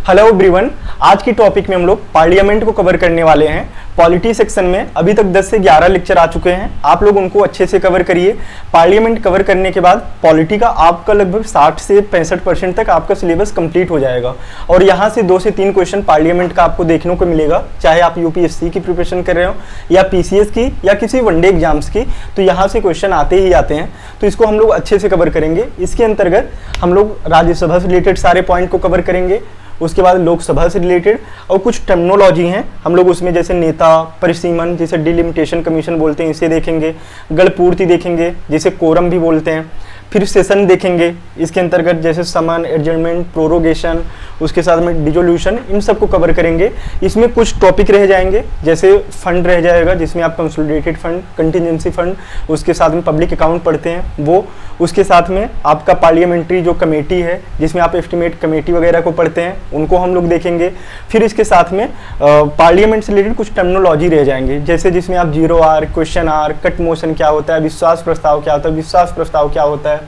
Hello everyone. आज की topic में हम लोग पार्लियामेंट को कवर करने वाले हैं। पॉलिटी सेक्शन में अभी तक 10 से 11 लेक्चर आ चुके हैं, आप लोग उनको अच्छे से कवर करिए। पार्लियामेंट कवर करने के बाद पॉलिटी का आपका लगभग 60 से 65% तक आपका सिलेबस कंप्लीट हो जाएगा और यहाँ से 2 से 3 क्वेश्चन पार्लियामेंट का आपको देखने को मिलेगा, चाहे आप यूपीएससी की प्रिपरेशन कर रहे हो या पीसीएस की या किसी वनडे एग्जाम्स की, तो यहाँ से क्वेश्चन आते ही आते हैं। तो इसको हम लोग अच्छे से कवर करेंगे। इसके अंतर्गत हम लोग राज्यसभा से रिलेटेड सारे पॉइंट को कवर करेंगे, उसके बाद लोकसभा से रिलेटेड और कुछ टर्मिनोलॉजी हैं हम लोग उसमें, जैसे नेता, परिसीमन जिसे डिलिमिटेशन कमीशन बोलते हैं, इसे देखेंगे। गणपूर्ति देखेंगे जिसे कोरम भी बोलते हैं। फिर सेशन देखेंगे, इसके अंतर्गत जैसे समन, एडजर्नमेंट, प्रोरोगेशन, उसके साथ में डिसोल्यूशन, इन सब को कवर करेंगे। इसमें कुछ टॉपिक रह जाएंगे, जैसे फंड रह जाएगा जिसमें आप कंसोलिडेटेड फंड, कंटिजेंसी फंड, उसके साथ में पब्लिक अकाउंट पढ़ते हैं वो, उसके साथ में आपका पार्लियामेंट्री जो कमेटी है जिसमें आप एस्टिमेट कमेटी वगैरह को पढ़ते हैं, उनको हम लोग देखेंगे। फिर इसके साथ में पार्लियामेंट से रिलेटेड कुछ टर्मिनोलॉजी रह जाएंगे, जैसे जिसमें आप 0R, question are, cut motion क्या होता है, विश्वास प्रस्ताव क्या होता है, विश्वास प्रस्ताव क्या होता है,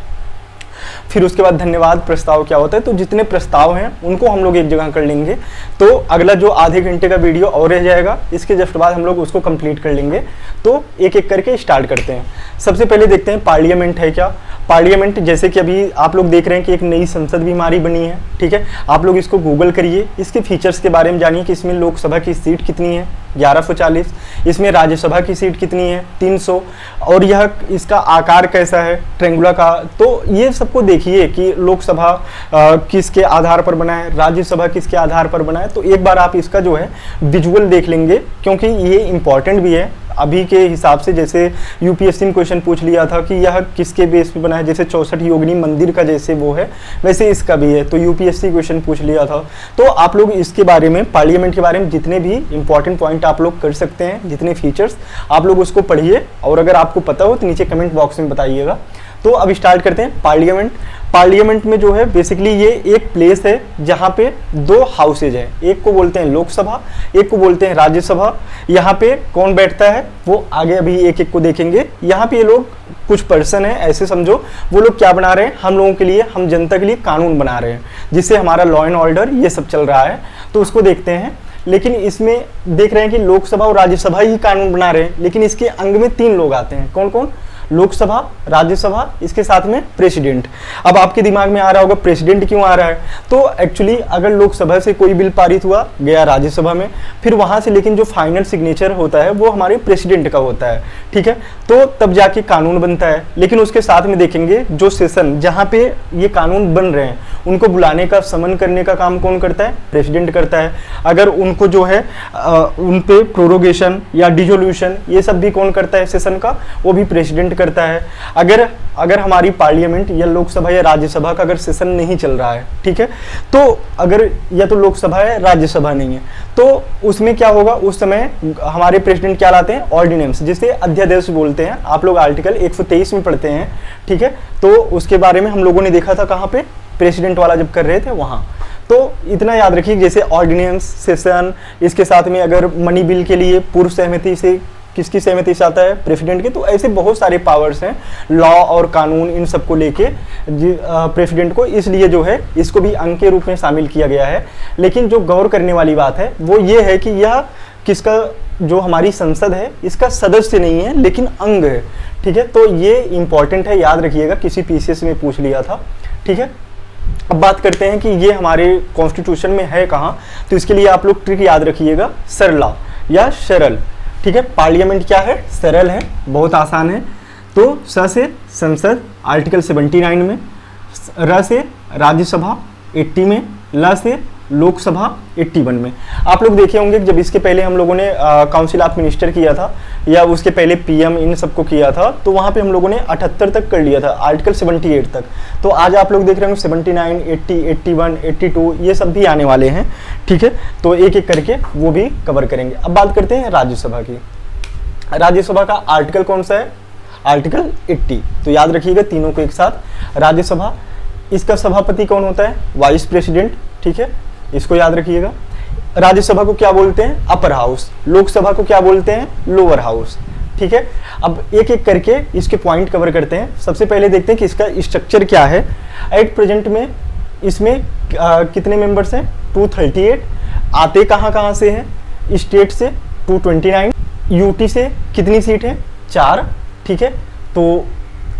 फिर उसके बाद धन्यवाद प्रस्ताव क्या होता है। तो जितने प्रस्ताव हैं उनको हम लोग एक जगह कर लेंगे। तो अगला जो आधे घंटे का वीडियो और रह जाएगा, इसके जस्ट बाद हम लोग उसको कंप्लीट कर लेंगे। तो एक एक करके स्टार्ट करते हैं। सबसे पहले देखते हैं पार्लियामेंट है क्या। पार्लियामेंट जैसे कि अभी आप लोग देख रहे हैं कि एक नई संसद भी हमारी बनी है, ठीक है। आप लोग इसको गूगल करिए, इसके फीचर्स के बारे में जानिए कि इसमें लोकसभा की सीट कितनी है, 1140, इसमें राज्यसभा की सीट कितनी है, 300, और यह इसका आकार कैसा है, ट्रेंगुलर का। तो ये सबको देखिए कि लोकसभा किसके आधार पर बना है, राज्यसभा किसके आधार पर बना है। तो एक बार आप इसका जो है विजुअल देख लेंगे, क्योंकि ये इंपॉर्टेंट भी है अभी के हिसाब से। जैसे यूपीएससी में क्वेश्चन पूछ लिया था कि यह किसके बेस पे बना है, जैसे 64 योगिनी मंदिर का जैसे वो है, वैसे इसका भी है। तो यूपीएससी क्वेश्चन पूछ लिया था। तो आप लोग इसके बारे में, पार्लियामेंट के बारे में जितने भी इंपॉर्टेंट पॉइंट आप लोग कर सकते हैं, जितने फीचर्स, आप लोग उसको पढ़िए और अगर आपको पता हो तो नीचे कमेंट बॉक्स में बताइएगा। तो अब स्टार्ट करते हैं पार्लियामेंट। पार्लियामेंट में जो है बेसिकली ये एक प्लेस है जहाँ पे 2 हाउसेज हैं, एक को बोलते हैं लोकसभा, एक को बोलते हैं राज्यसभा। यहाँ पे कौन बैठता है वो आगे अभी एक एक को देखेंगे। यहाँ पे ये लोग कुछ पर्सन है, ऐसे समझो, वो लोग क्या बना रहे हैं, हम लोगों के लिए, हम जनता के लिए कानून बना रहे हैं, जिससे हमारा लॉ एंड ऑर्डर ये सब चल रहा है। तो उसको देखते हैं। लेकिन इसमें देख रहे हैं कि लोकसभा और राज्यसभा ही कानून बना रहे हैं, लेकिन इसके अंग में 3 लोग आते हैं। कौन कौन? लोकसभा, राज्यसभा, इसके साथ में प्रेसिडेंट। अब आपके दिमाग में आ रहा होगा प्रेसिडेंट क्यों आ रहा है। तो एक्चुअली अगर लोकसभा से कोई बिल पारित हुआ, गया राज्यसभा में, फिर वहां से लेकिन जो फाइनल सिग्नेचर होता है वो हमारे प्रेसिडेंट का होता है, ठीक है। तो तब जाके कानून बनता है। लेकिन उसके साथ में देखेंगे जो सेशन जहाँ पे ये कानून बन रहे हैं, उनको बुलाने का, समन करने का काम कौन करता है? प्रेसिडेंट करता है। अगर उनको जो है उन पे प्रोरोगेशन या डिसोल्यूशन, ये सब भी कौन करता है सेशन का? वो भी प्रेसिडेंट करता है। अगर हमारी पार्लियामेंट या लोकसभा या राज्यसभा का अगर सेशन नहीं चल रहा है, ठीक है, तो अगर या तो लोकसभा है, राज्यसभा नहीं है, तो उसमें क्या होगा? उस समय हमारे प्रेसिडेंट क्या लाते हैं? ऑर्डिनेंस, जिसे अध्यादेश बोलते हैं। आप लोग आर्टिकल 123 में पढ़ते हैं, ठीक है। तो उसके बारे में हम लोगों ने देखा था कहाँ पे, प्रेसिडेंट वाला जब कर रहे थे वहां। तो इतना याद रखिए, जैसे ऑर्डिनेंस, सेशन, इसके साथ में अगर मनी बिल के लिए पूर्व सहमति से, किसकी सहमति से आता है? प्रेसिडेंट की। तो ऐसे बहुत सारे पावर्स हैं, लॉ और कानून, इन सबको लेके प्रेसिडेंट को, इसलिए जो है इसको भी अंग के रूप में शामिल किया गया है। लेकिन जो गौर करने वाली बात है वो ये है कि यह किसका, जो हमारी संसद है, इसका सदस्य नहीं है लेकिन अंग है, ठीक है। तो ये इंपॉर्टेंट है, याद रखिएगा, किसी पीसीएस में पूछ लिया था, ठीक है। अब बात करते हैं कि ये हमारे कॉन्स्टिट्यूशन में है कहाँ। तो इसके लिए आप लोग ट्रिक याद रखिएगा, सरला या सरल, ठीक है। पार्लियामेंट क्या है? सरल है, बहुत आसान है। तो स से संसद आर्टिकल 79 में, र से राज्यसभा 80 में, ल से लोकसभा 81 में। आप लोग देखे होंगे जब इसके पहले हम लोगों ने काउंसिल ऑफ मिनिस्टर किया था या उसके पहले पीएम, इन सबको किया था, तो वहाँ पे हम लोगों ने 78 तक कर लिया था, आर्टिकल 78 तक। तो आज आप लोग देख रहे होंगे 79, 80, 81, 82, ये सब भी आने वाले हैं, ठीक है। तो एक एक करके वो भी कवर करेंगे। अब बात करते हैं राज्यसभा की। राज्यसभा का आर्टिकल कौन सा है? आर्टिकल 80। तो याद रखिएगा तीनों को एक साथ। राज्यसभा, इसका सभापति कौन होता है? वाइस प्रेसिडेंट, ठीक है, इसको याद रखिएगा। राज्यसभा को क्या बोलते हैं? Upper house. लोकसभा को क्या बोलते हैं? लोअर हाउस, ठीक है। अब एक एक करके इसके पॉइंट कवर करते हैं। सबसे पहले देखते हैं कि इसका स्ट्रक्चर क्या है। एट प्रेजेंट में इसमें कितने मेंबर्स हैं 238। आते कहाँ से हैं, स्टेट से 229, यूटी से कितनी सीट है 4, ठीक है, तो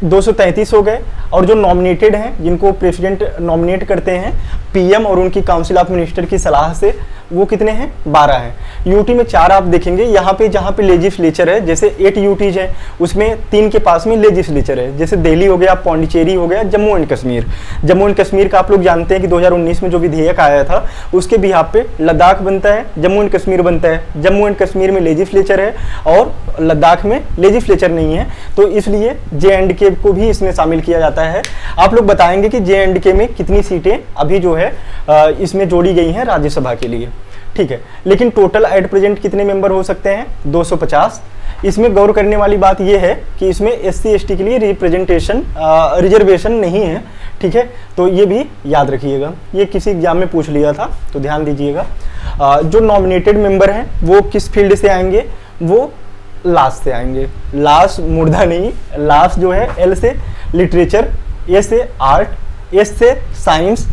233 हो गए। और जो नॉमिनेटेड हैं, जिनको प्रेसिडेंट नॉमिनेट करते हैं पीएम और उनकी काउंसिल ऑफ मिनिस्टर की सलाह से, वो कितने हैं 12 हैं। यूटी में 4 आप देखेंगे, यहाँ पे जहाँ पे लेजिस्लेचर है, जैसे 8 यूटीज है उसमें 3 के पास में लेजिस्लेचर है, जैसे दिल्ली हो गया, पौंडीचेरी हो गया, जम्मू एंड कश्मीर। जम्मू एंड कश्मीर का आप लोग जानते हैं कि 2019 में जो विधेयक आया था उसके बिहाफ पे लद्दाख बनता है, जम्मू एंड कश्मीर बनता है। जम्मू एंड कश्मीर में लेजिस्लेचर है और लद्दाख में लेजिस्लेचर नहीं है, तो इसलिए JNK को भी इसमें शामिल किया जाता है। आप लोग बताएंगे कि JNK में कितनी सीटें अभी जो है इसमें जोड़ी गई हैं राज्यसभा के लिए, ठीक है। लेकिन टोटल एट प्रेजेंट कितने मेंबर हो सकते हैं 250। इसमें गौर करने वाली बात यह है कि इसमें SC ST के लिए रिजर्वेशन नहीं है, ठीक है, तो ये भी याद रखिएगा, ये किसी एग्जाम में पूछ लिया था तो ध्यान दीजिएगा। जो नॉमिनेटेड मेंबर हैं वो किस फील्ड से आएंगे, वो लास्ट से आएंगे, लास्ट मुर्दा नहीं, लास्ट जो है L से लिटरेचर, A से आर्ट, S से साइंस,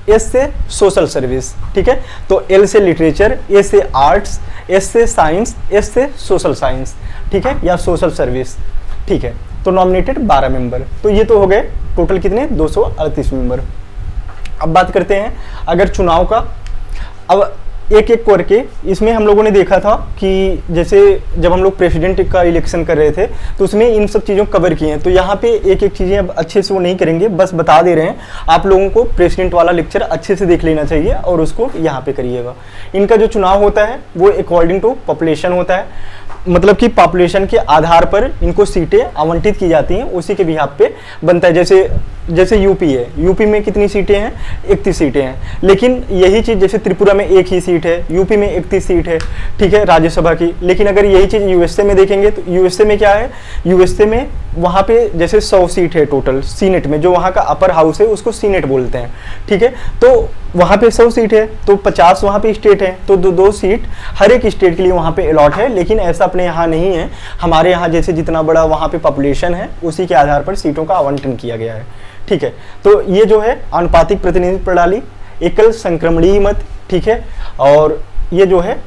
S से सोशल सर्विस, ठीक है, तो L से लिटरेचर, A से आर्ट्स, S से साइंस, S से सोशल साइंस, ठीक है, या सोशल सर्विस, ठीक है। तो नॉमिनेटेड 12 मेंबर, तो ये तो हो गए टोटल कितने 238 मेंबर। अब बात करते हैं अगर चुनाव का, अब एक एक करके इसमें हम लोगों ने देखा था कि जैसे जब हम लोग प्रेसिडेंट का इलेक्शन कर रहे थे तो उसमें इन सब चीज़ों को कवर किए हैं, तो यहाँ पे एक एक चीज़ें अब अच्छे से वो नहीं करेंगे, बस बता दे रहे हैं। आप लोगों को प्रेसिडेंट वाला लेक्चर अच्छे से देख लेना चाहिए और उसको यहाँ पे करिएगा। इनका जो चुनाव होता है वो अकॉर्डिंग टू पॉपुलेशन होता है, मतलब कि पॉपुलेशन के आधार पर इनको सीटें आवंटित की जाती हैं, उसी के बिहाफ पे बनता है। जैसे यूपी है, यूपी में कितनी सीटें हैं 31 सीटें हैं, लेकिन यही चीज़ जैसे त्रिपुरा में 1 ही सीट है, यूपी में 31 सीट है, ठीक है, राज्यसभा की। लेकिन अगर यही चीज़ यूएसए में देखेंगे तो यूएसए में क्या है, यूएसए में वहाँ पे जैसे 100 सीट है टोटल सीनेट में, जो वहाँ का अपर हाउस है उसको सीनेट बोलते हैं, ठीक है, तो वहाँ पे 100 सीट है तो 50 वहाँ पे स्टेट है, तो 2 सीट हर एक स्टेट के लिए वहाँ पे अलॉट है। लेकिन ऐसा अपने यहाँ नहीं है, हमारे यहाँ जैसे जितना बड़ा वहाँ पे पॉपुलेशन है उसी के आधार पर सीटों का आवंटन किया गया है, ठीक है। तो ये जो है आनुपातिक प्रतिनिधित्व प्रणाली, एकल संक्रमणीय मत, ठीक है, और ये जो है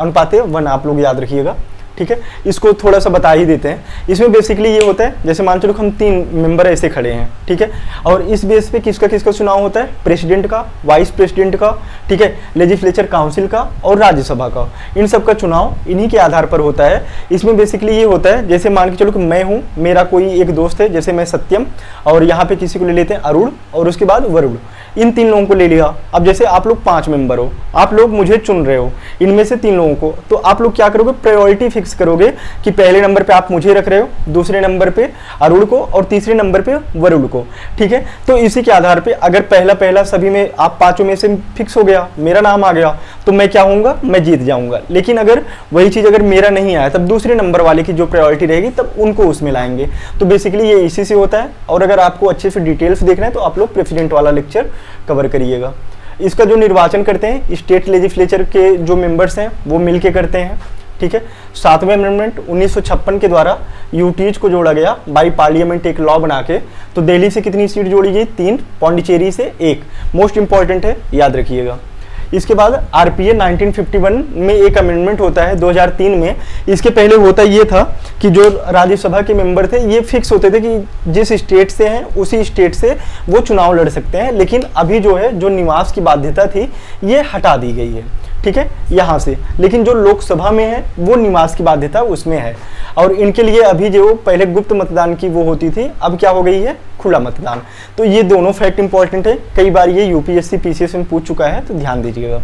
अनुपाते 1 आप लोग याद रखिएगा, ठीक है। इसको थोड़ा सा बता ही देते हैं। इसमें बेसिकली ये होता है, जैसे मान चलो हम 3 मेंबर ऐसे खड़े हैं, ठीक है, और इस बेस पे किसका किसका चुनाव होता है, प्रेसिडेंट का, वाइस प्रेसिडेंट का, ठीक है, लेजिस्लेचर काउंसिल का और राज्यसभा का, इन सब का चुनाव इन्हीं के आधार पर होता है। इसमें बेसिकली ये होता है, जैसे मान के चलो कि मैं हूँ, मेरा कोई एक दोस्त है, जैसे मैं सत्यम, और यहाँ पे किसी को ले लेते हैं अरुण, और उसके बाद वरुण, इन 3 लोगों को ले लिया। अब जैसे आप लोग 5 मेंबर हो, आप लोग मुझे चुन रहे हो इनमें से 3 लोगों को, तो आप लोग क्या करोगे, प्रायोरिटी फिक्स करोगे कि पहले नंबर पे आप मुझे रख रहे हो, दूसरे नंबर पे अरुण को और तीसरे नंबर पे वरुण को, ठीक है। तो इसी के आधार पे अगर पहला सभी में आप 5 में से फिक्स हो गया, मेरा नाम आ गया, तो मैं क्या होऊंगा, मैं जीत जाऊंगा। लेकिन अगर वही चीज अगर मेरा नहीं आया, तब दूसरे नंबर वाले की जो प्रायोरिटी रहेगी तब उनको उसमें लाएंगे। तो बेसिकली ये इसी से होता है। और अगर आपको अच्छे से डिटेल्स देखना है तो आप लोग प्रेसिडेंट वाला लेक्चर कवर करिएगा। इसका जो निर्वाचन करते हैं स्टेट लेजिस्लेचर के जो मेंबर्स हैं वो मिलके करते हैं, ठीक है। 7वें अमेंडमेंट 1956 के द्वारा यूटीज को जोड़ा गया बाई पार्लियामेंट एक लॉ बना के। तो दिल्ली से कितनी सीट जोड़ी गई, 3, पौंडीचेरी से 1, मोस्ट इंपॉर्टेंट है, याद रखिएगा। इसके बाद आरपीए 1951 में एक अमेंडमेंट होता है 2003 में। इसके पहले होता ये था कि जो राज्यसभा के मेंबर थे ये फिक्स होते थे कि जिस स्टेट से हैं उसी स्टेट से वो चुनाव लड़ सकते हैं। लेकिन अभी जो है जो निवास की बाध्यता थी ये हटा दी गई है, ठीक है, यहाँ से। लेकिन जो लोकसभा में है वो निवास की बाध्यता उसमें है। और इनके लिए अभी जो पहले गुप्त मतदान की वो होती थी, अब क्या हो गई है, खुला मतदान। तो ये दोनों फैक्ट इंपॉर्टेंट है, कई बार ये यूपीएससी पीसीएस में पूछ चुका है, तो ध्यान दीजिएगा।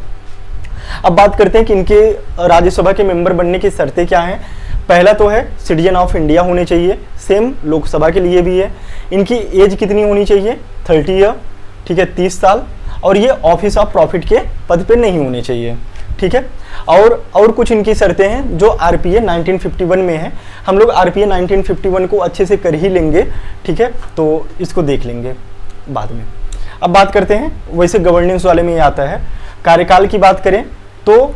अब बात करते हैं कि इनके राज्यसभा के मेंबर बनने की शर्तें क्या हैं। पहला तो है सिटीजन ऑफ इंडिया होने चाहिए, सेम लोकसभा के लिए भी है। इनकी एज कितनी होनी चाहिए, 30 ईयर, ठीक है, 30 साल। और ये ऑफिस ऑफ प्रॉफिट के पद पे नहीं होने चाहिए, ठीक है। और कुछ इनकी शर्तें हैं जो आरपीए 1951 में है। हम लोग आरपीए 1951 को अच्छे से कर ही लेंगे, ठीक है, तो इसको देख लेंगे बाद में। अब बात करते हैं, वैसे गवर्नेंस वाले में ये आता है। कार्यकाल की बात करें तो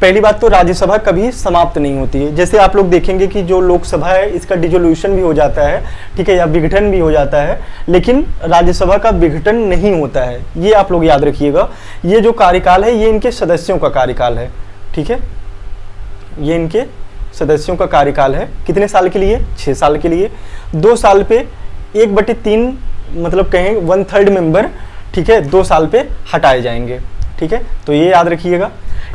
पहली बात तो राज्यसभा कभी समाप्त नहीं होती है। जैसे आप लोग देखेंगे कि जो लोकसभा है इसका डिसोल्यूशन भी हो जाता है, ठीक है, या विघटन भी हो जाता है, लेकिन राज्यसभा का विघटन नहीं होता है। ये आप लोग याद रखिएगा। ये जो कार्यकाल है ये इनके सदस्यों का कार्यकाल है, ठीक है, ये इनके सदस्यों का कार्यकाल है। कितने साल के लिए? 6 साल के लिए। 2 साल पे 1/3 मतलब कहें 1/3 मेंबर, ठीक है, 2 साल पे हटाए जाएंगे, ठीक है, तो ये याद रखिएगा।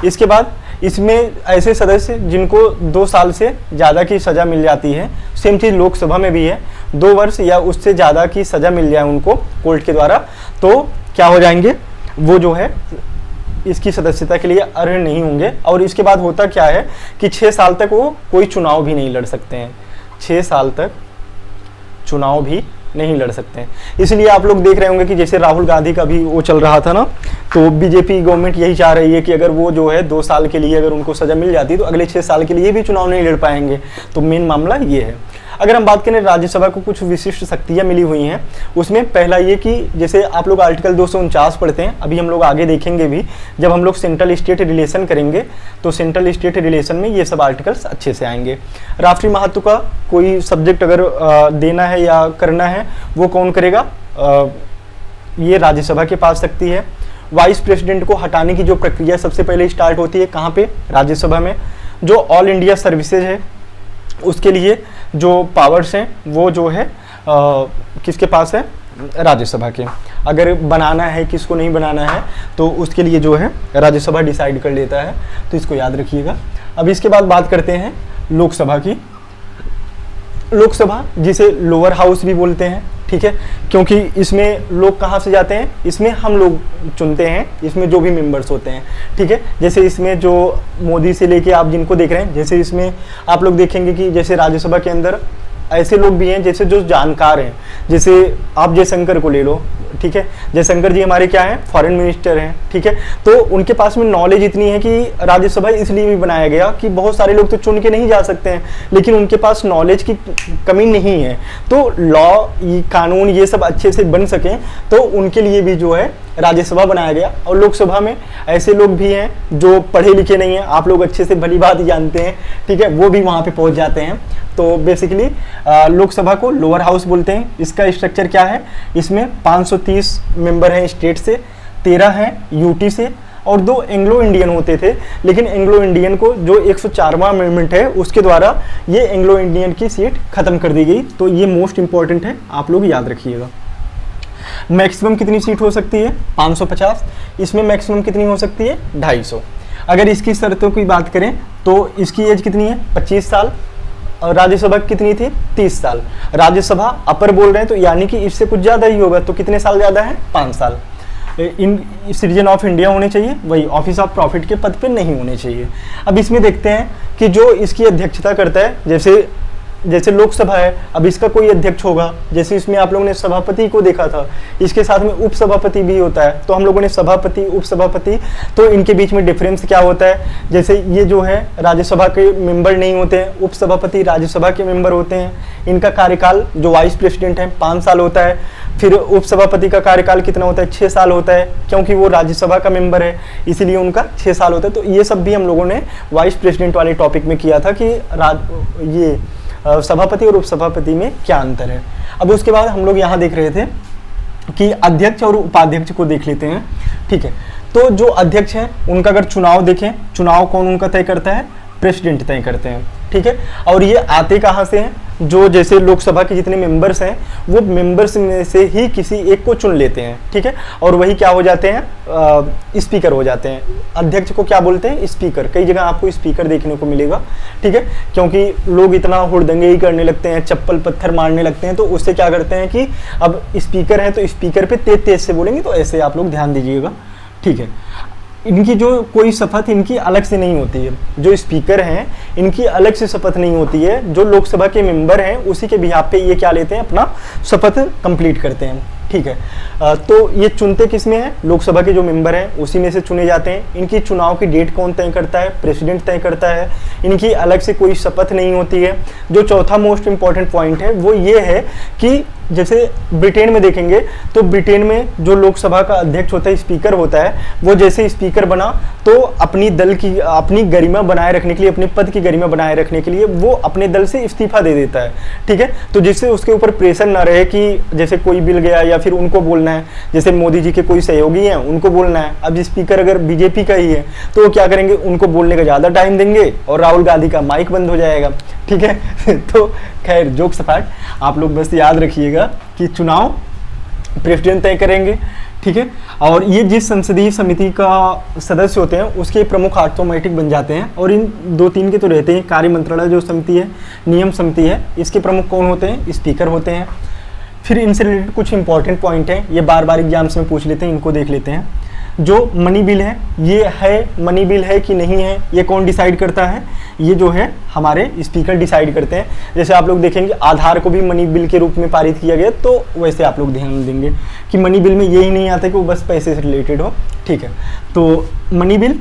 इसके बाद इसमें ऐसे सदस्य जिनको 2 साल से ज़्यादा की सज़ा मिल जाती है, सेम चीज़ लोकसभा में भी है, 2 वर्ष या उससे ज़्यादा की सज़ा मिल जाए उनको कोर्ट के द्वारा, तो क्या हो जाएंगे, वो जो है इसकी सदस्यता के लिए अर्ह नहीं होंगे। और इसके बाद होता क्या है कि 6 साल तक वो कोई चुनाव भी नहीं लड़ सकते हैं, 6 साल तक चुनाव भी नहीं लड़ सकते हैं। इसलिए आप लोग देख रहे होंगे कि जैसे राहुल गांधी का भी वो चल रहा था ना, तो बीजेपी गवर्नमेंट यही चाह रही है कि अगर वो जो है 2 साल के लिए अगर उनको सजा मिल जाती तो अगले 6 साल के लिए भी चुनाव नहीं लड़ पाएंगे। तो मेन मामला ये है। अगर हम बात करें राज्यसभा को कुछ विशिष्ट शक्तियाँ मिली हुई हैं, उसमें पहला ये कि जैसे आप लोग आर्टिकल 249 पढ़ते हैं, अभी हम लोग आगे देखेंगे भी, जब हम लोग सेंट्रल स्टेट रिलेशन करेंगे तो सेंट्रल स्टेट रिलेशन में ये सब आर्टिकल्स अच्छे से आएंगे। राष्ट्रीय महत्व का कोई सब्जेक्ट अगर देना है या करना है, वो कौन करेगा? ये राज्यसभा के पास शक्ति है। वाइस प्रेसिडेंट को हटाने की जो प्रक्रिया सबसे पहले स्टार्ट होती है कहाँ पे? राज्यसभा में। जो ऑल इंडिया सर्विसेज है उसके लिए जो पावर्स हैं वो जो है किसके पास है? राज्यसभा के। अगर बनाना है, किसको नहीं बनाना है, तो उसके लिए जो है राज्यसभा डिसाइड कर लेता है, तो इसको याद रखिएगा। अब इसके बाद बात करते हैं लोकसभा की। लोकसभा जिसे लोअर हाउस भी बोलते हैं, ठीक है, क्योंकि इसमें लोग कहाँ से जाते हैं? इसमें हम लोग चुनते हैं, इसमें जो भी मेंबर्स होते हैं, ठीक है। जैसे इसमें जो मोदी से लेके आप जिनको देख रहे हैं, जैसे इसमें आप लोग देखेंगे कि जैसे राज्यसभा के अंदर ऐसे लोग भी हैं जैसे जो जानकार हैं, जैसे आप जयशंकर को ले लो, ठीक है, जयशंकर जी हमारे क्या हैं? फॉरेन मिनिस्टर हैं, ठीक है, तो उनके पास में नॉलेज इतनी है कि राज्यसभा इसलिए भी बनाया गया कि बहुत सारे लोग तो चुन के नहीं जा सकते हैं, लेकिन उनके पास नॉलेज की कमी नहीं है, तो लॉ, कानून ये सब अच्छे से बन सकें, तो उनके लिए भी जो है राज्यसभा बनाया गया। और लोकसभा में ऐसे लोग भी हैं जो पढ़े लिखे नहीं हैं, आप लोग अच्छे से भली बात जानते हैं, ठीक है, वो भी वहाँ पे पहुँच जाते हैं। तो बेसिकली लोकसभा को लोअर हाउस बोलते हैं। इसका स्ट्रक्चर क्या है? इसमें 530 मेंबर हैं स्टेट से, 13 हैं यूटी से, और 2 एंग्लो इंडियन होते थे, लेकिन एंग्लो इंडियन को जो 104वां अमेंडमेंट है उसके द्वारा ये एंग्लो इंडियन की सीट खत्म कर दी गई। तो ये मोस्ट इंपॉर्टेंट है, आप लोग याद रखिएगा। मैक्सिमम कितनी सीट हो सकती है? 550। इसमें मैक्सिमम कितनी हो सकती है? 250। अगर इसकी शर्तों की बात करें तो इसकी एज कितनी है? 25 साल। और राज्यसभा कितनी थी? 30 साल। राज्यसभा अपर बोल रहे हैं तो यानी कि इससे कुछ ज़्यादा ही होगा, तो कितने साल ज़्यादा है? 5 साल। इन सिटीजन ऑफ इंडिया होने चाहिए, वही ऑफिस ऑफ प्रॉफिट के पद पे नहीं होने चाहिए। अब इसमें देखते हैं कि जो इसकी अध्यक्षता करता है, जैसे लोकसभा है, अब इसका कोई अध्यक्ष होगा, जैसे इसमें आप लोगों ने सभापति को देखा था, इसके साथ में उपसभापति भी होता है, तो हम लोगों ने सभापति, उपसभापति, तो इनके बीच में डिफरेंस क्या होता है? जैसे ये जो है राज्यसभा के मेंबर नहीं होते हैं, उपसभापति राज्यसभा के मेंबर होते हैं, इनका कार्यकाल जो वाइस प्रेसिडेंट है 5 साल होता है। फिर उपसभापति का कार्यकाल कितना होता है? 6 साल होता है, क्योंकि वो राज्यसभा का मेंबर है, इसीलिए उनका 6 साल होता है। तो ये सब भी हम लोगों ने वाइस प्रेसिडेंट वाले टॉपिक में किया था कि ये सभापति और उपसभापति में क्या अंतर है। अब उसके बाद हम लोग यहाँ देख रहे थे कि अध्यक्ष और उपाध्यक्ष को देख लेते हैं, ठीक है। तो जो अध्यक्ष हैं उनका अगर चुनाव देखें, चुनाव कौन उनका तय करता है? प्रेसिडेंट तय करते हैं, ठीक है। और ये आते कहाँ से हैं? जो जैसे लोकसभा के जितने मेंबर्स हैं वो मेंबर्स में से ही किसी एक को चुन लेते हैं, ठीक है, और वही क्या हो जाते हैं? स्पीकर हो जाते हैं। अध्यक्ष को क्या बोलते हैं? स्पीकर। कई जगह आपको स्पीकर देखने को मिलेगा, ठीक है, क्योंकि लोग इतना हुड़दंगे ही करने लगते हैं, चप्पल पत्थर मारने लगते हैं, तो उससे क्या करते हैं कि अब स्पीकर है तो स्पीकर पे तेज तेज से बोलेंगे, तो ऐसे आप लोग ध्यान दीजिएगा, ठीक है। इनकी जो कोई शपथ इनकी अलग से नहीं होती है, जो स्पीकर हैं इनकी अलग से शपथ नहीं होती है, जो लोकसभा के मेंबर हैं उसी के बिहाफ पे ये क्या लेते हैं? अपना शपथ कंप्लीट करते हैं, ठीक है। तो ये चुनते किस में है? लोकसभा के जो मेंबर हैं उसी में से चुने जाते हैं। इनकी चुनाव की डेट कौन तय करता है? प्रेसिडेंट तय करता है। इनकी अलग से कोई शपथ नहीं होती है। जो चौथा मोस्ट इंपॉर्टेंट पॉइंट है वो ये है कि जैसे ब्रिटेन में देखेंगे तो ब्रिटेन में जो लोकसभा का अध्यक्ष होता है, स्पीकर होता है, वो जैसे स्पीकर बना तो अपनी दल की अपनी गरिमा बनाए रखने के लिए, अपने पद की गरिमा बनाए रखने के लिए वो अपने दल से इस्तीफा दे देता है। ठीक है, तो जिससे उसके ऊपर प्रेशर ना रहे कि जैसे कोई बिल गया या फिर उनको बोलना है, जैसे मोदी जी के कोई सहयोगी हैं उनको बोलना है। अब स्पीकर अगर बीजेपी का ही है तो वो क्या करेंगे, उनको बोलने का ज़्यादा टाइम देंगे और राहुल गांधी का माइक बंद हो जाएगा। ठीक है तो खैर जोक सपाट, आप लोग बस याद रखिएगा कि चुनाव प्रेसिडेंट तय करेंगे। ठीक है, और ये जिस संसदीय समिति का सदस्य होते हैं उसके प्रमुख ऑटोमेटिक बन जाते हैं, और इन 2-3 के तो रहते हैं। कार्य मंत्रालय जो समिति है, नियम समिति है, इसके प्रमुख कौन होते हैं, स्पीकर होते हैं। फिर इनसे रिलेटेड कुछ इंपॉर्टेंट पॉइंट हैं, ये बार बार एग्जाम्स में पूछ लेते हैं, इनको देख लेते हैं। जो मनी बिल है, ये है मनी बिल है कि नहीं है, ये कौन डिसाइड करता है, ये जो है हमारे स्पीकर डिसाइड करते हैं। जैसे आप लोग देखेंगे आधार को भी मनी बिल के रूप में पारित किया गया, तो वैसे आप लोग ध्यान देंगे कि मनी बिल में यही नहीं आता कि वो बस पैसे से रिलेटेड हो। ठीक है, तो मनी बिल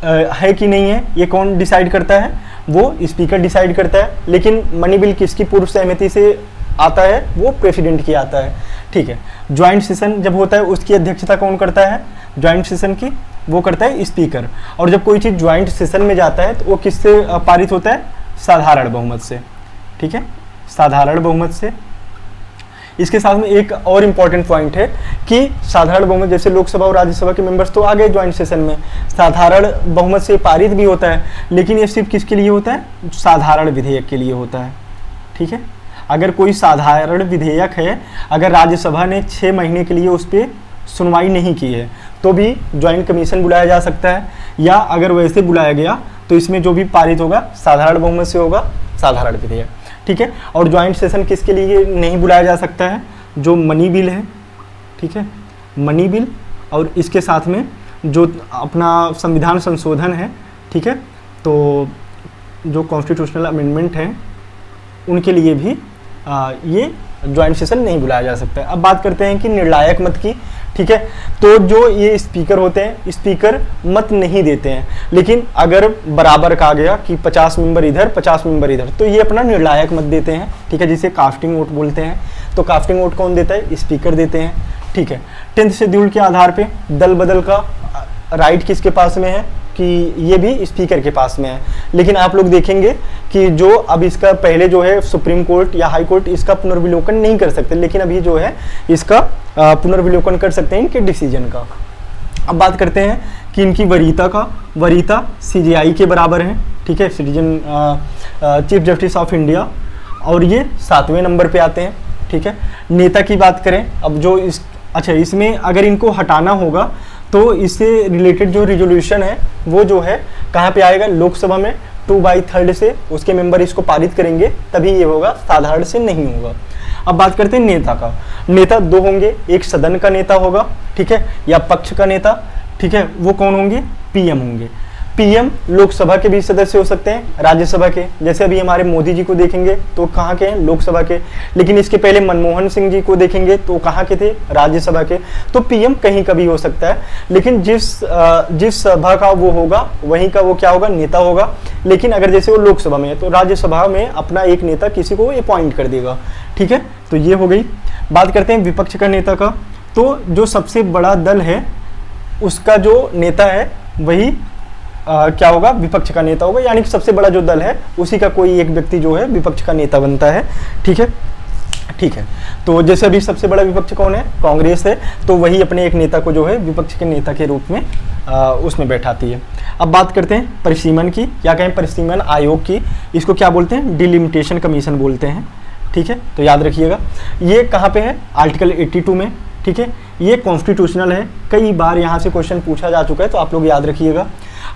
है कि नहीं है, ये कौन डिसाइड करता है, वो स्पीकर डिसाइड करता है। लेकिन मनी बिल किसकी पूर्व सहमति से आता है, वो प्रेसिडेंट की आता है। ठीक है, ज्वाइंट सेशन जब होता है उसकी अध्यक्षता कौन करता है, ज्वाइंट सेशन की वो करता है स्पीकर। और जब कोई चीज़ ज्वाइंट सेशन में जाता है तो वो किससे पारित होता है, साधारण बहुमत से। ठीक है, साधारण बहुमत से। इसके साथ में एक और इम्पॉर्टेंट पॉइंट है कि साधारण बहुमत, जैसे लोकसभा और राज्यसभा के मेंबर्स तो आ गए ज्वाइंट सेशन में, साधारण बहुमत से पारित भी होता है, लेकिन ये सिर्फ किसके लिए होता है, साधारण विधेयक के लिए होता है। ठीक है, अगर कोई साधारण विधेयक है, अगर राज्यसभा ने 6 महीने के लिए उस पर सुनवाई नहीं की है तो भी ज्वाइंट कमीशन बुलाया जा सकता है, या अगर वैसे बुलाया गया तो इसमें जो भी पारित होगा साधारण बहुमत से होगा, साधारण विधेयक। ठीक है, और ज्वाइंट सेशन किसके लिए नहीं बुलाया जा सकता है, जो मनी बिल है। ठीक है, मनी बिल और इसके साथ में जो अपना संविधान संशोधन है। ठीक है, तो जो कॉन्स्टिट्यूशनल अमेंडमेंट है उनके लिए भी ये ज्वाइंट सेशन नहीं बुलाया जा सकता है। अब बात करते हैं कि निर्णायक मत की। ठीक है, तो जो ये स्पीकर होते हैं, स्पीकर मत नहीं देते हैं, लेकिन अगर बराबर कहा गया कि 50 मेंबर इधर 50 मेंबर इधर, तो ये अपना निर्णायक मत देते हैं। ठीक है, जिसे कास्टिंग वोट बोलते हैं। तो कास्टिंग वोट कौन देता है, स्पीकर देते हैं। ठीक है, 10th शेड्यूल के आधार पे दल बदल का राइट किसके पास में है, कि ये भी स्पीकर के पास में है। लेकिन आप लोग देखेंगे कि जो अब इसका पहले जो है सुप्रीम कोर्ट या हाई कोर्ट इसका पुनर्विलोकन नहीं कर सकते, लेकिन अभी जो है इसका पुनर्विलोकन कर सकते हैं इनके डिसीजन का। अब बात करते हैं कि इनकी वरीयता का, वरीयता CJI के बराबर है। ठीक है, citizen chief justice of India, और ये 7वें नंबर पे आते हैं। ठीक है, नेता की बात करें, अब जो इसमें अगर इनको हटाना होगा तो इससे रिलेटेड जो रिजोल्यूशन है वो जो है कहाँ पे आएगा, लोकसभा में 2/3 से उसके मेंबर इसको पारित करेंगे, तभी ये होगा, साधारण से नहीं होगा। अब बात करते हैं नेता का। नेता 2 होंगे, एक सदन का नेता होगा, ठीक है, या पक्ष का नेता। ठीक है, वो कौन होंगे, PM होंगे। PM लोकसभा के भी सदस्य हो सकते हैं, राज्यसभा के। जैसे अभी हमारे मोदी जी को देखेंगे तो कहाँ के हैं, लोकसभा के। लेकिन इसके पहले मनमोहन सिंह जी को देखेंगे तो कहाँ के थे, राज्यसभा के। तो PM कहीं का भी हो सकता है, लेकिन जिस सभा का वो होगा वहीं का वो क्या होगा, नेता होगा। लेकिन अगर जैसे वो लोकसभा में है तो राज्यसभा में अपना एक नेता किसी को अपॉइंट कर देगा। ठीक है, तो ये हो गई। बात करते हैं विपक्ष का नेता का। तो जो सबसे बड़ा दल है उसका जो नेता है वही क्या होगा, विपक्ष का नेता होगा। यानी कि सबसे बड़ा जो दल है उसी का कोई एक व्यक्ति जो है विपक्ष का नेता बनता है। ठीक है, ठीक है, तो जैसे अभी सबसे बड़ा विपक्ष कौन है, कांग्रेस है, तो वही अपने एक नेता को जो है विपक्ष के नेता के रूप में उसमें बैठाती है। अब बात करते हैं परिसीमन की, या कहें परिसीमन आयोग की। इसको क्या बोलते हैं, डिलिमिटेशन कमीशन बोलते हैं। ठीक है, तो याद रखिएगा ये कहाँ पे है, आर्टिकल 82 में। ठीक है, ये कॉन्स्टिट्यूशनल है, कई बार यहाँ से क्वेश्चन पूछा जा चुका है, तो आप लोग याद रखिएगा।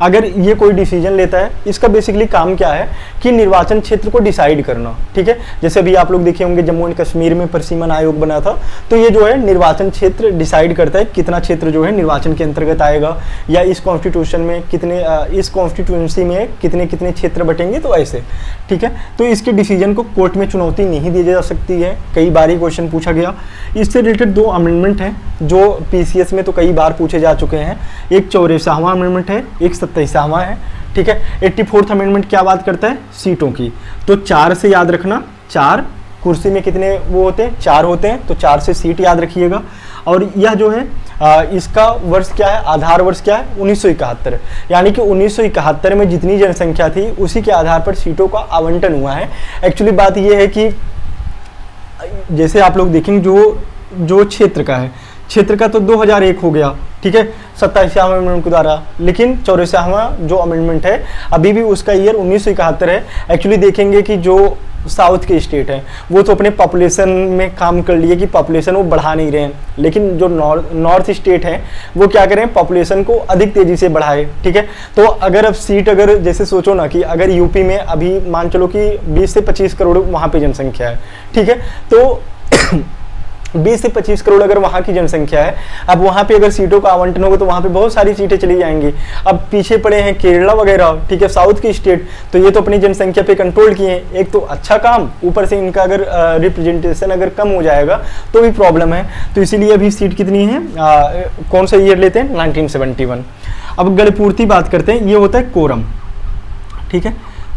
अगर ये कोई डिसीजन लेता है, इसका बेसिकली काम क्या है कि निर्वाचन क्षेत्र को डिसाइड करना। ठीक है, जैसे अभी आप लोग देखे होंगे जम्मू एंड कश्मीर में परिसीमन आयोग बना था, तो ये जो है निर्वाचन क्षेत्र डिसाइड करता है कितना क्षेत्र जो है निर्वाचन के अंतर्गत आएगा, या इस कॉन्स्टिट्यूशन में कितने, इस कॉन्स्टिट्यूंसी में कितने कितने क्षेत्र बटेंगे, तो ऐसे। ठीक है, तो इसके डिसीजन को कोर्ट में चुनौती नहीं दी जा सकती है, कई बार ही क्वेश्चन पूछा गया। इससे रिलेटेड 2 अमेंडमेंट हैं जो PCS में तो कई बार पूछे जा चुके हैं। एक 84वां अमेंडमेंट है, एक 27वां है। ठीक है, 84th अमेंडमेंट क्या बात करता है, सीटों की। तो 4 से याद रखना, 4 कुर्सी में कितने वो होते हैं, 4 होते हैं, तो 4 से सीट याद रखिएगा। और यह जो है इसका वर्ष क्या है, आधार वर्ष क्या है, 1971, यानी कि 1971 में जितनी जनसंख्या थी उसी के आधार पर सीटों का आवंटन हुआ है। एक्चुअली बात यह है कि जैसे आप लोग देखेंगे जो क्षेत्र का है, क्षेत्र का तो 2001 हो गया, ठीक है, 27वां अमेंडमेंट के द्वारा, लेकिन 84वां जो अमेंडमेंट है अभी भी उसका ईयर 1971 है। एक्चुअली देखेंगे कि जो साउथ के स्टेट हैं वो तो अपने पॉपुलेशन में काम कर लिए कि पॉपुलेशन वो बढ़ा नहीं रहे हैं, लेकिन जो नॉर्थ स्टेट हैं वो क्या करें, पॉपुलेशन को अधिक तेजी से बढ़ाए, ठीक है। तो अगर अब सीट अगर जैसे सोचो ना कि अगर यूपी में अभी मान चलो कि 20 से 25 करोड़ वहाँ पे जनसंख्या है, ठीक है, तो 20 से 25 करोड़ अगर वहाँ की जनसंख्या है, अब वहाँ पे अगर सीटों का आवंटन होगा तो वहाँ पे बहुत सारी सीटें चली जाएंगी। अब पीछे पड़े हैं केरला वगैरह, ठीक है, साउथ की स्टेट, तो ये तो अपनी जनसंख्या पे कंट्रोल किए हैं, एक तो अच्छा काम, ऊपर से इनका अगर रिप्रेजेंटेशन अगर कम हो जाएगा तो भी प्रॉब्लम है। तो इसीलिए अभी सीट कितनी है, कौन सा ईयर लेते हैं, 1971। अब गणपूर्ति बात करते हैं, ये होता है कोरम, ठीक है।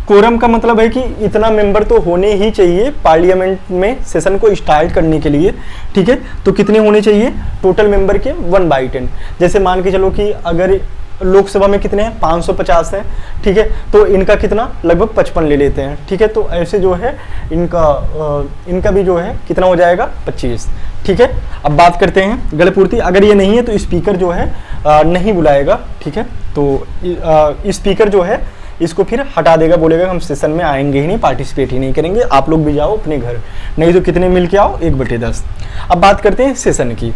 कोरम का मतलब है कि इतना मेंबर तो होने ही चाहिए पार्लियामेंट में सेशन को स्टार्ट करने के लिए, ठीक है। तो कितने होने चाहिए, टोटल मेंबर के 1/10। जैसे मान के चलो कि अगर लोकसभा में कितने हैं, 550 हैं, ठीक है, तो इनका कितना लगभग 55 ले लेते हैं, ठीक है। तो ऐसे जो है इनका भी जो है कितना हो जाएगा, 25, ठीक है। अब बात करते हैं गणपूर्ति, अगर ये नहीं है तो स्पीकर जो है नहीं बुलाएगा, ठीक है। तो स्पीकर जो है इसको फिर हटा देगा, बोलेगा हम सेशन में आएंगे ही नहीं, पार्टिसिपेट ही नहीं करेंगे, आप लोग भी जाओ अपने घर, नहीं तो कितने मिल के आओ, 1/10। अब बात करते हैं सेशन की,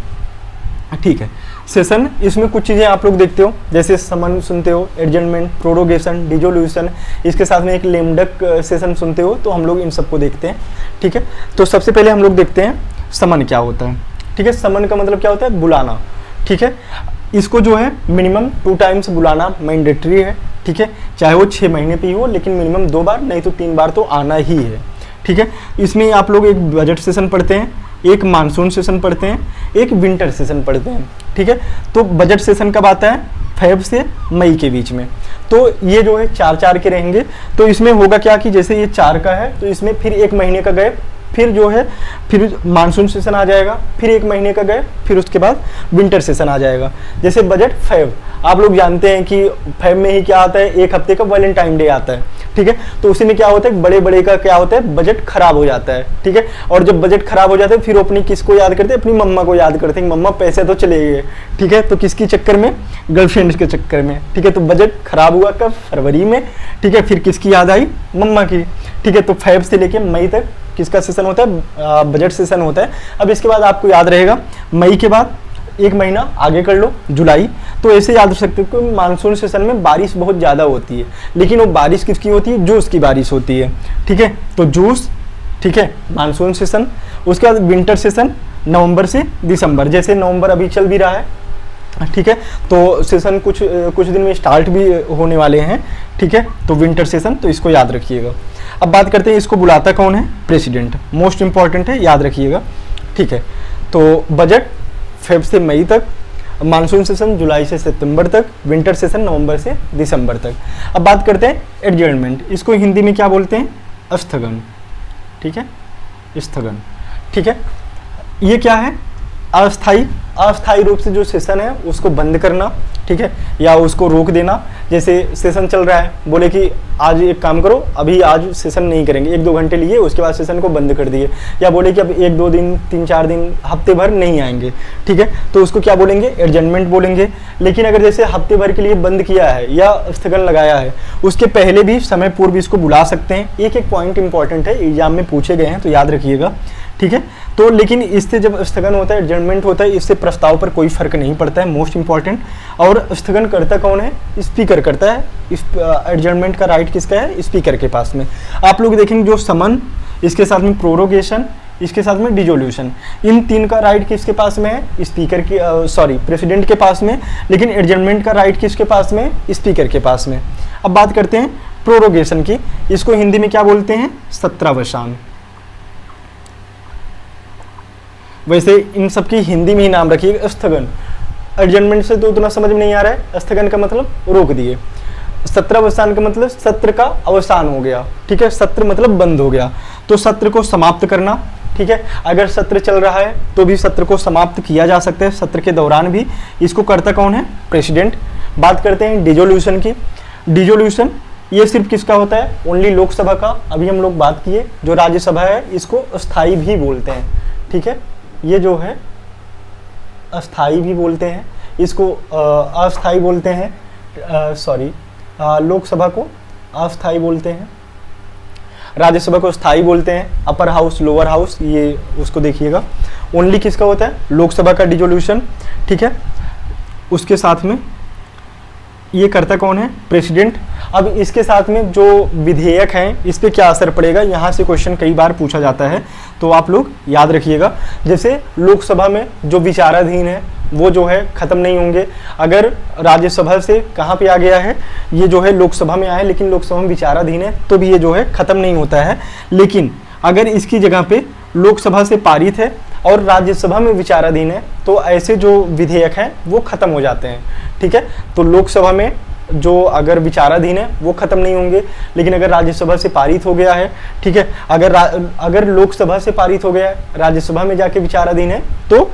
ठीक है। सेशन, इसमें कुछ चीज़ें आप लोग देखते हो, जैसे समन सुनते हो, एडजमेंट, प्रोरोगेशन, डिसोल्यूशन, इसके साथ में एक लेमडक सेशन सुनते हो, तो हम लोग इन सबको देखते हैं, ठीक है। तो सबसे पहले हम लोग देखते हैं समन क्या होता है, ठीक है। समन का मतलब क्या होता है, बुलाना, ठीक है। इसको जो है मिनिमम 2 टाइम्स बुलाना मैंडेटरी है, ठीक है, चाहे वो 6 महीने पे ही हो, लेकिन मिनिमम 2 बार नहीं तो 3 बार तो आना ही है, ठीक है। इसमें आप लोग एक बजट सेशन पढ़ते हैं, एक मानसून सेशन पढ़ते हैं, एक विंटर सेशन पढ़ते हैं, ठीक है। तो बजट सेशन कब आता है, फेब से मई के बीच में। तो ये जो है 4-4 के रहेंगे। तो इसमें होगा क्या कि जैसे ये 4 का है तो इसमें फिर 1 महीने का गैप, फिर जो है फिर मानसून सेशन आ जाएगा, फिर 1 महीने का गए, फिर उसके बाद विंटर सेशन आ जाएगा। जैसे बजट फेब, आप लोग जानते हैं कि फेब में ही क्या आता है, 1 हफ्ते का वैलेंटाइन डे आता है, ठीक है। तो उसी में क्या होता है, बड़े बड़े का क्या होता है, बजट खराब हो जाता है, ठीक है। और जब बजट खराब हो जाता है फिर अपनी किसको याद करते हैं, अपनी मम्मा को याद करते हैं, मम्मा पैसे तो चले गए, ठीक है। तो किसकी चक्कर में, गर्लफ्रेंड के चक्कर में, ठीक है। तो बजट खराब हुआ कब, फरवरी में, ठीक है। फिर किसकी याद आई, मम्मा की, ठीक है। तो फेब से लेके मई तक किसका सेशन होता है, बजट सेशन होता है। अब इसके बाद आपको याद रहेगा, मई के बाद 1 महीना आगे कर लो, जुलाई। तो ऐसे याद रख सकते हो कि मानसून सेशन में बारिश बहुत ज़्यादा होती है, लेकिन वो बारिश किसकी होती है, जूस की बारिश होती है, ठीक है। तो जूस, ठीक है, मानसून सेशन। उसके बाद विंटर सेशन नवंबर से दिसंबर, जैसे नवंबर अभी चल भी रहा है, ठीक है। तो सेशन कुछ दिन में स्टार्ट भी होने वाले हैं, ठीक है। तो विंटर सेशन, तो इसको याद रखिएगा। अब बात करते हैं इसको बुलाता कौन है, प्रेसिडेंट, मोस्ट इंपॉर्टेंट है, याद रखिएगा, ठीक है। तो बजट फेब से मई तक, मानसून सेशन जुलाई से सितंबर तक, विंटर सेशन नवंबर से दिसंबर तक। अब बात करते हैं एडजर्नमेंट, इसको हिंदी में क्या बोलते हैं, स्थगन, ठीक है, स्थगन, ठीक है। ये क्या है, अस्थायी रूप से जो सेशन है उसको बंद करना, ठीक है, या उसको रोक देना। जैसे सेशन चल रहा है, बोले कि आज एक काम करो, अभी आज सेशन नहीं करेंगे, 1-2 घंटे लिए, उसके बाद सेशन को बंद कर दिए, या बोले कि अब 1-2 दिन, 3-4 दिन, हफ्ते भर नहीं आएंगे, ठीक है। तो उसको क्या बोलेंगे, एडजर्नमेंट बोलेंगे। लेकिन अगर जैसे हफ्ते भर के लिए बंद किया है या स्थगन लगाया है, उसके पहले भी समय पूर्व इसको बुला सकते हैं। एक पॉइंट इंपॉर्टेंट है, एग्जाम में पूछे गए हैं, तो याद रखिएगा, ठीक है। तो लेकिन इससे जब स्थगन होता है, एडजर्नमेंट होता है, इससे प्रस्ताव पर कोई फर्क नहीं पड़ता है, मोस्ट इंपॉर्टेंट। और स्थगन करता कौन है, स्पीकर करता है। इस एडजर्नमेंट का राइट किसका है, स्पीकर के पास में। आप लोग देखेंगे जो समन, इसके साथ में प्रोरोगेशन, इसके साथ में डिसोल्यूशन, इन 3 का राइट किसके पास में है, स्पीकर की, प्रेसिडेंट के पास में। लेकिन एडजर्नमेंट का राइट किसके पास में, स्पीकर के पास में। अब बात करते हैं प्रोरोगेशन की, इसको हिंदी में क्या बोलते हैं, सत्रावसान। वैसे इन सबकी हिंदी में ही नाम रखिए, स्थगन। एडजर्नमेंट से तो उतना समझ में नहीं आ रहा है, स्थगन का मतलब रोक दिए। सत्र अवसान का मतलब सत्र का अवसान हो गया, ठीक है, सत्र मतलब बंद हो गया, तो सत्र को समाप्त करना, ठीक है। अगर सत्र चल रहा है तो भी सत्र को समाप्त किया जा सकता है, सत्र के दौरान भी। इसको करता कौन है? प्रेसिडेंट। बात करते हैं डिसोल्यूशन की। डिसोल्यूशन ये सिर्फ किसका होता है? ओनली लोकसभा का। अभी हम लोग बात किए जो राज्यसभा है इसको अस्थाई भी बोलते हैं, ठीक है, ये जो है अस्थाई भी बोलते हैं, इसको अस्थाई बोलते हैं, लोकसभा को अस्थाई बोलते हैं, राज्यसभा को स्थायी बोलते हैं, अपर हाउस लोअर हाउस, ये उसको देखिएगा। ओनली किसका होता है? लोकसभा का डिसोल्यूशन, ठीक है। उसके साथ में ये करता कौन है? प्रेसिडेंट। अब इसके साथ में जो विधेयक हैं इस पे क्या असर पड़ेगा, यहाँ से क्वेश्चन कई बार पूछा जाता है, तो आप लोग याद रखिएगा। जैसे लोकसभा में जो विचाराधीन है वो जो है खत्म नहीं होंगे। अगर राज्यसभा से कहाँ पे आ गया है, ये जो है लोकसभा में आया है लेकिन लोकसभा में विचाराधीन है, तो भी ये जो है खत्म नहीं होता है। लेकिन अगर इसकी जगह पे लोकसभा से पारित है और राज्यसभा में विचाराधीन है तो ऐसे जो विधेयक हैं वो खत्म हो जाते हैं, ठीक है। तो लोकसभा में जो अगर विचाराधीन है वो खत्म नहीं होंगे, लेकिन अगर राज्यसभा से पारित हो गया है, ठीक है, अगर लोकसभा से पारित हो गया है, राज्यसभा में जाके विचाराधीन है तो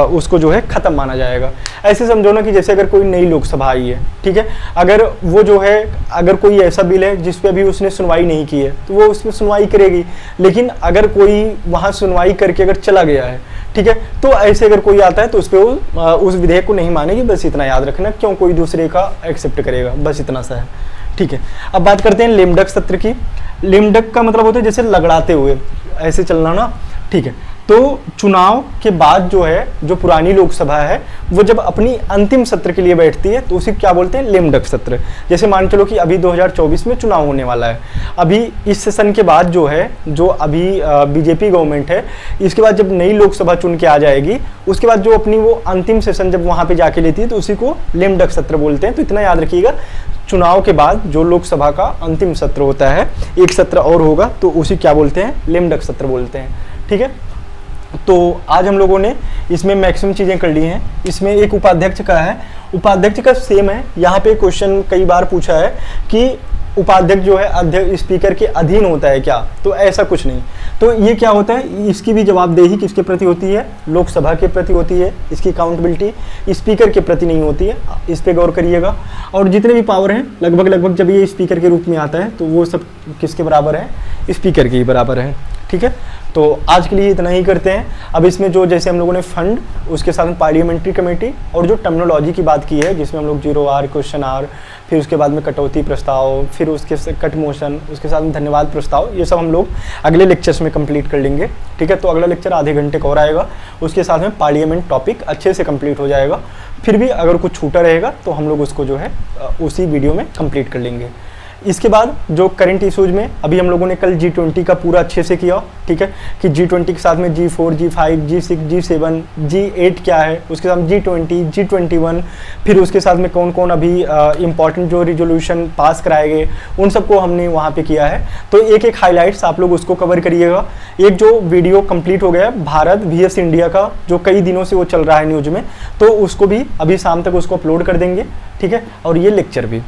उसको जो है खत्म माना जाएगा। ऐसे समझो ना कि जैसे अगर कोई नई लोकसभा आई है, ठीक है, अगर वो जो है अगर कोई ऐसा बिल है जिस पे अभी उसने सुनवाई नहीं की है तो वो उस पर सुनवाई करेगी, लेकिन अगर कोई वहाँ सुनवाई करके अगर चला गया है, ठीक है, तो ऐसे अगर कोई आता है तो उस पर उस विधेयक को नहीं मानेगी। बस इतना याद रखना, क्यों कोई दूसरे का एक्सेप्ट करेगा, बस इतना सा है, ठीक है। अब बात करते हैं लेमडक सत्र की। लेमडक का मतलब होता है जैसे लगड़ाते हुए ऐसे चलना ना, ठीक है। तो चुनाव के बाद जो है जो पुरानी लोकसभा है वो जब अपनी अंतिम सत्र के लिए बैठती है तो उसी क्या बोलते हैं? लेमडक सत्र। जैसे मान चलो कि अभी 2024 में चुनाव होने वाला है, अभी इस सेशन के बाद जो है जो अभी बीजेपी गवर्नमेंट है, इसके बाद जब नई लोकसभा चुन के आ जाएगी उसके बाद जो अपनी वो अंतिम सेशन जब वहाँ पे जाके लेती है तो उसी को लेमडक सत्र बोलते हैं। तो इतना याद रखिएगा, चुनाव के बाद जो लोकसभा का अंतिम सत्र होता है, एक सत्र और होगा तो उसी क्या बोलते हैं? लेमडक सत्र बोलते हैं, ठीक है। तो आज हम लोगों ने इसमें मैक्सिमम चीज़ें कर ली हैं। इसमें एक उपाध्यक्ष का है, उपाध्यक्ष का सेम है। यहाँ पे क्वेश्चन कई बार पूछा है कि उपाध्यक्ष जो है अध्यक्ष स्पीकर के अधीन होता है क्या, तो ऐसा कुछ नहीं। तो ये क्या होता है, इसकी भी जवाबदेही किसके प्रति होती है? लोकसभा के प्रति होती है। इसकी अकाउंटेबिलिटी स्पीकर के प्रति नहीं होती है, इस पे गौर करिएगा। और जितने भी पावर हैं लगभग जब ये स्पीकर के रूप में आता है तो वो सब किसके बराबर है? स्पीकर के ही बराबर है, ठीक है। तो आज के लिए इतना ही करते हैं। अब इसमें जो जैसे हम लोगों ने फंड, उसके साथ में पार्लियामेंट्री कमेटी और जो टर्मिनोलॉजी की बात की है जिसमें हम लोग 0R, क्वेश्चन आर, फिर उसके बाद में कटौती प्रस्ताव, फिर उसके कट मोशन, उसके साथ में धन्यवाद प्रस्ताव, ये सब हम लोग अगले लेक्चर्स में कंप्लीट कर लेंगे, ठीक है। तो अगला लेक्चर आधे घंटे का और आएगा, उसके साथ में पार्लियामेंट टॉपिक अच्छे से कंप्लीट हो जाएगा। फिर भी अगर कुछ छूटा रहेगा तो हम लोग उसको जो है उसी वीडियो में कंप्लीट कर लेंगे। इसके बाद जो करंट इशूज में अभी हम लोगों ने कल G20 का पूरा अच्छे से किया, ठीक है, कि G20 के साथ में G4, G5, G6, G7, G8 क्या है, उसके साथ G20, G21, फिर उसके साथ में कौन कौन अभी इंपॉर्टेंट जो रिजोल्यूशन पास कराए गए उन सबको हमने वहाँ पे किया है। तो एक एक हाईलाइट्स आप लोग उसको कवर करिएगा। एक जो वीडियो कंप्लीट हो गया भारत VS इंडिया का, जो कई दिनों से वो चल रहा है न्यूज में, तो उसको भी अभी शाम तक उसको अपलोड कर देंगे, ठीक है, और ये लेक्चर भी,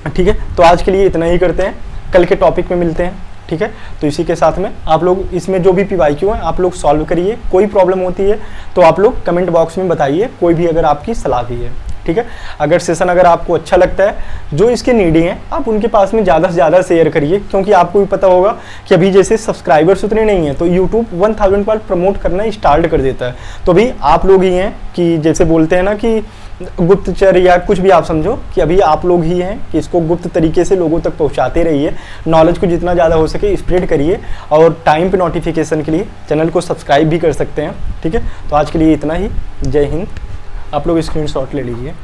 ठीक है। तो आज के लिए इतना ही करते हैं, कल के टॉपिक में मिलते हैं, ठीक है। तो इसी के साथ में आप लोग इसमें जो भी PYQ है आप लोग सॉल्व करिए। कोई प्रॉब्लम होती है तो आप लोग कमेंट बॉक्स में बताइए, कोई भी अगर आपकी सलाह भी है, ठीक है। अगर सेशन अगर आपको अच्छा लगता है, जो इसके नीडी हैं आप उनके पास में ज़्यादा से ज़्यादा शेयर करिए, क्योंकि आपको भी पता होगा कि अभी जैसे सब्सक्राइबर्स उतने नहीं हैं तो यूट्यूब 1000 पर प्रमोट करना स्टार्ट कर देता है। तो अभी आप लोग ही हैं कि जैसे बोलते हैं ना कि गुप्तचर या कुछ भी आप समझो, कि अभी आप लोग ही हैं कि इसको गुप्त तरीके से लोगों तक पहुंचाते रहिए। नॉलेज को जितना ज़्यादा हो सके स्प्रेड करिए, और टाइम पे नोटिफिकेशन के लिए चैनल को सब्सक्राइब भी कर सकते हैं, ठीक है। तो आज के लिए इतना ही। जय हिंद। आप लोग स्क्रीनशॉट ले लीजिए।